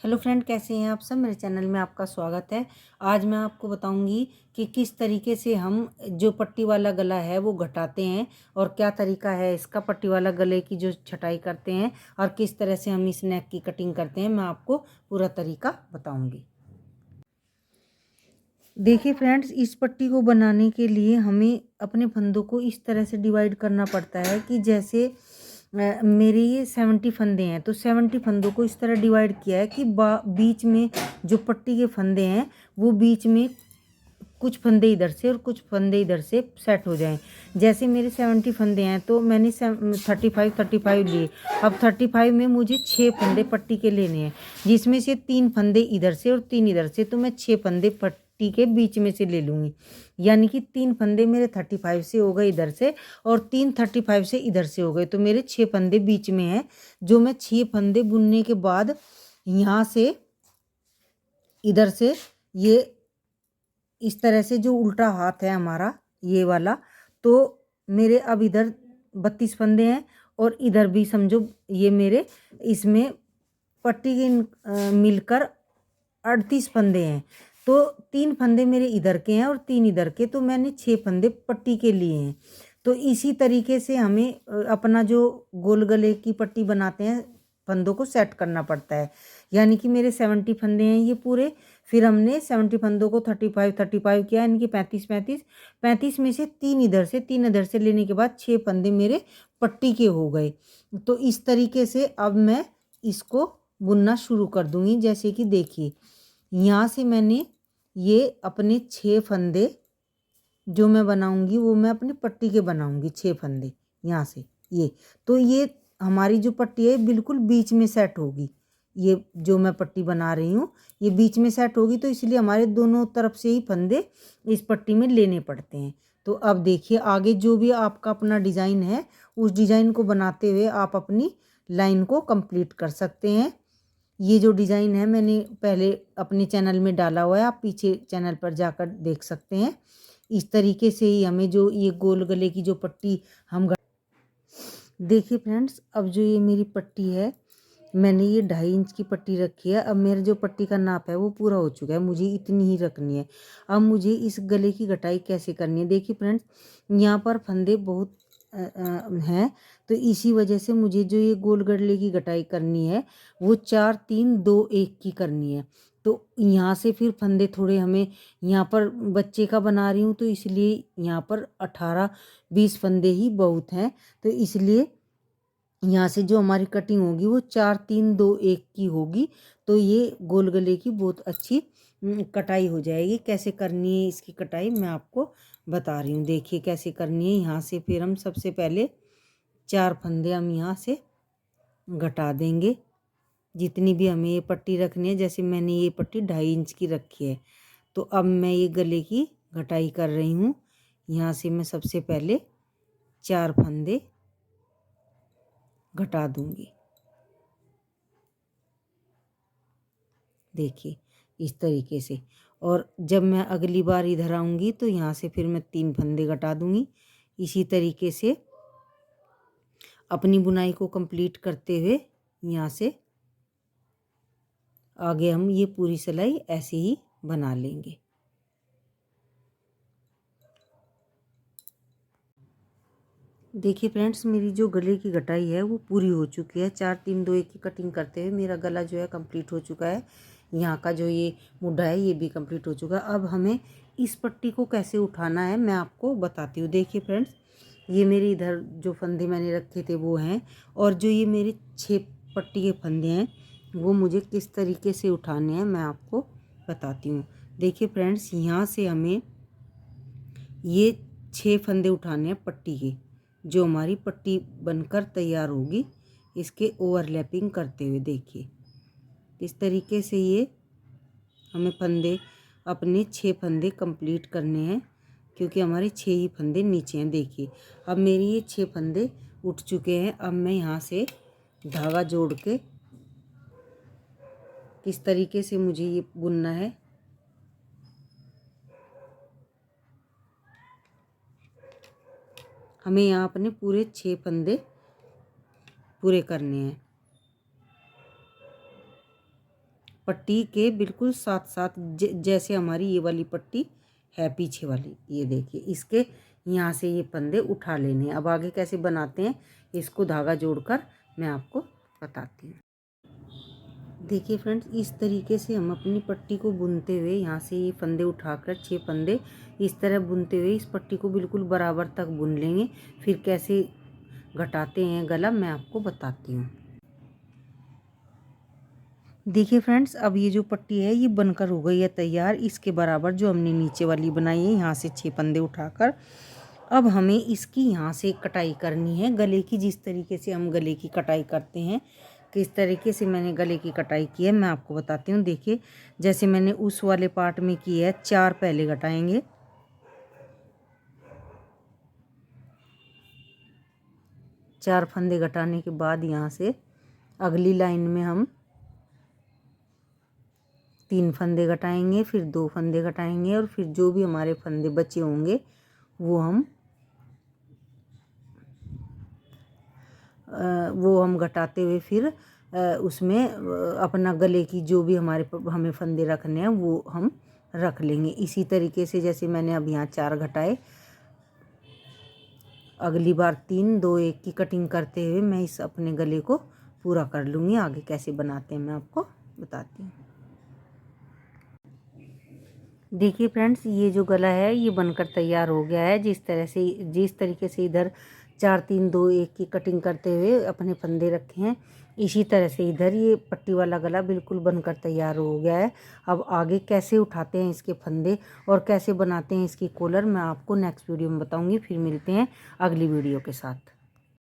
Hello friend, कैसे हैं आप सब। मेरे चैनल में आपका स्वागत है। आज मैं आपको बताऊंगी कि किस तरीके से हम जो पट्टी वाला गला है वो घटाते हैं और क्या तरीका है इसका पट्टी वाला गले की जो छटाई करते हैं और किस तरह से हम इस नेक की कटिंग करते हैं। मैं आपको पूरा तरीका बताऊंगी। देखिए फ्रेंड्स, इस पट्टी को बनाने के लिए हमें अपने फंदों को इस तरह से डिवाइड करना पड़ता है कि जैसे मेरे ये 70 फंदे हैं, तो 70 फंदों को इस तरह डिवाइड किया है कि बीच में जो पट्टी के फंदे हैं वो बीच में कुछ फंदे इधर से और कुछ फंदे इधर से सेट हो जाएं। जैसे मेरे 70 फंदे हैं तो मैंने 35 लिए। अब 35 में मुझे 6 फंदे पट्टी के लेने हैं, जिसमें से 3 फंदे इधर से और 3 इधर से, तो मैं 6 फंदे पट्टी के बीच में से ले लूँगी। यानी कि 3 फंदे मेरे 35 से हो गए इधर से और 3 35 से इधर से हो गए, तो मेरे 6 फंदे बीच में हैं। जो मैं 6 फंदे बुनने के बाद यहाँ से इधर से ये इस तरह से जो उल्टा हाथ है हमारा ये वाला, तो मेरे अब इधर 32 फंदे हैं और इधर भी समझो ये मेरे इसमें पट्टी के मिलकर 38 फंदे हैं। तो 3 फंदे मेरे इधर के हैं और 3 इधर के, तो मैंने 6 फंदे पट्टी के लिए हैं। तो इसी तरीके से हमें अपना जो गोल गले की पट्टी बनाते हैं फंदों को सेट करना पड़ता है। यानी कि मेरे 70 फंदे हैं ये पूरे। फिर हमने 70 फंदों को 35 किया, यानी कि 35 में से 3 इधर से 3 इधर से लेने के बाद 6 फंदे मेरे पट्टी के हो गए। तो इस तरीके से अब मैं इसको बुनना शुरू कर दूंगी। जैसे कि देखिए, यहाँ से मैंने ये अपने 6 फंदे जो मैं बनाऊंगी वो मैं अपनी पट्टी के बनाऊंगी। 6 फंदे यहाँ से ये, तो ये हमारी जो पट्टी है बिल्कुल बीच में सेट होगी। ये जो मैं पट्टी बना रही हूँ ये बीच में सेट होगी, तो इसलिए हमारे दोनों तरफ से ही फंदे इस पट्टी में लेने पड़ते हैं। तो अब देखिए, आगे जो भी आपका अपना डिज़ाइन है उस डिज़ाइन को बनाते हुए आप अपनी लाइन को कंप्लीट कर सकते हैं। ये जो डिज़ाइन है मैंने पहले अपने चैनल में डाला हुआ है, आप पीछे चैनल पर जाकर देख सकते हैं। इस तरीके से ही हमें जो ये गोल गले की जो पट्टी हम देखिए फ्रेंड्स, अब जो ये मेरी पट्टी है मैंने ये 2.5 इंच की पट्टी रखी है। अब मेरे जो पट्टी का नाप है वो पूरा हो चुका है, मुझे इतनी ही रखनी है। अब मुझे इस गले की कटाई कैसे करनी है, देखिए फ्रेंड्स, यहाँ पर फंदे बहुत हैं, तो इसी वजह से मुझे जो ये गोल गले की कटाई करनी है वो 4 3 2 1 की करनी है। तो यहाँ से फिर फंदे थोड़े हमें, यहाँ पर बच्चे का बना रही हूँ तो इसलिए यहाँ पर 18-20 फंदे ही बहुत हैं। तो इसलिए यहाँ से जो हमारी कटिंग होगी वो 4 3 2 1 की होगी। तो ये गोल गले की बहुत अच्छी कटाई हो जाएगी। कैसे करनी है इसकी कटाई मैं आपको बता रही हूँ। देखिए कैसे करनी है। यहाँ से फिर हम सबसे पहले 4 फंदे हम यहाँ से घटा देंगे, जितनी भी हमें ये पट्टी रखनी है। जैसे मैंने ये पट्टी 2.5 इंच की रखी है, तो अब मैं ये गले की घटाई कर रही हूँ। यहाँ से मैं सबसे पहले 4 फंदे घटा दूंगी। देखिए इस तरीके से। और जब मैं अगली बार इधर आऊँगी तो यहाँ से फिर मैं 3 फंदे घटा दूंगी। इसी तरीके से अपनी बुनाई को कंप्लीट करते हुए यहाँ से आगे हम ये पूरी सिलाई ऐसे ही बना लेंगे। देखिए फ्रेंड्स, मेरी जो गले की कटाई है वो पूरी हो चुकी है। 4 3 2 1 की कटिंग करते हुए मेरा गला जो है कंप्लीट हो चुका है। यहाँ का जो ये मुड्ढा है ये भी कंप्लीट हो चुका है। अब हमें इस पट्टी को कैसे उठाना है मैं आपको बताती हूँ। देखिए फ्रेंड्स, ये मेरे इधर जो फंदे मैंने रखे थे वो हैं, और जो ये मेरे 6 पट्टी के फंदे हैं वो मुझे किस तरीके से उठाने हैं मैं आपको बताती हूँ। देखिए फ्रेंड्स, यहाँ से हमें ये 6 फंदे उठाने हैं पट्टी के, जो हमारी पट्टी बनकर तैयार होगी इसके ओवरलैपिंग करते हुए। देखिए इस तरीके से ये हमें फंदे अपने 6 फंदे कंप्लीट करने हैं, क्योंकि हमारे 6 ही फंदे नीचे हैं। देखिए अब मेरी ये 6 फंदे उठ चुके हैं। अब मैं यहाँ से धागा जोड़ के किस तरीके से मुझे ये बुनना है, हमें यहाँ अपने पूरे 6 फंदे पूरे करने हैं। पट्टी के बिल्कुल साथ साथ जैसे हमारी ये वाली पट्टी है पीछे वाली, ये देखिए इसके यहाँ से ये फंदे उठा लेने। अब आगे कैसे बनाते हैं इसको धागा जोड़कर मैं आपको बताती हूँ। देखिए फ्रेंड्स, इस तरीके से हम अपनी पट्टी को बुनते हुए यहाँ से ये फंदे उठाकर 6 फंदे इस तरह बुनते हुए इस पट्टी को बिल्कुल बराबर तक बुन लेंगे। फिर कैसे घटाते हैं गला मैं आपको बताती हूँ। देखिए फ्रेंड्स, अब ये जो पट्टी है ये बनकर हो गई है तैयार। इसके बराबर जो हमने नीचे वाली बनाई है यहाँ से 6 फंदे उठाकर अब हमें इसकी यहाँ से कटाई करनी है गले की। जिस तरीके से हम गले की कटाई करते हैं, किस तरीके से मैंने गले की कटाई की है मैं आपको बताती हूँ। देखिए जैसे मैंने उस वाले पार्ट में की है, 4 पहले घटाएंगे, चार फंदे घटाने के बाद यहाँ से अगली लाइन में हम 3 फंदे घटाएंगे, फिर 2 फंदे घटाएंगे और फिर जो भी हमारे फंदे बचे होंगे वो हम घटाते हुए फिर उसमें अपना गले की जो भी हमें फंदे रखने हैं वो हम रख लेंगे। इसी तरीके से जैसे मैंने अब यहाँ 4 घटाए, अगली बार 3 2 1 की कटिंग करते हुए मैं इस अपने गले को पूरा कर लूँगी। आगे कैसे बनाते हैं मैं आपको बताती हूँ। देखिए फ्रेंड्स, ये जो गला है ये बनकर तैयार हो गया है। जिस तरीके से इधर 4 3 2 1 की कटिंग करते हुए अपने फंदे रखे हैं, इसी तरह से इधर ये पट्टी वाला गला बिल्कुल बनकर तैयार हो गया है। अब आगे कैसे उठाते हैं इसके फंदे और कैसे बनाते हैं इसकी कॉलर मैं आपको नेक्स्ट वीडियो में बताऊंगी। फिर मिलते हैं अगली वीडियो के साथ।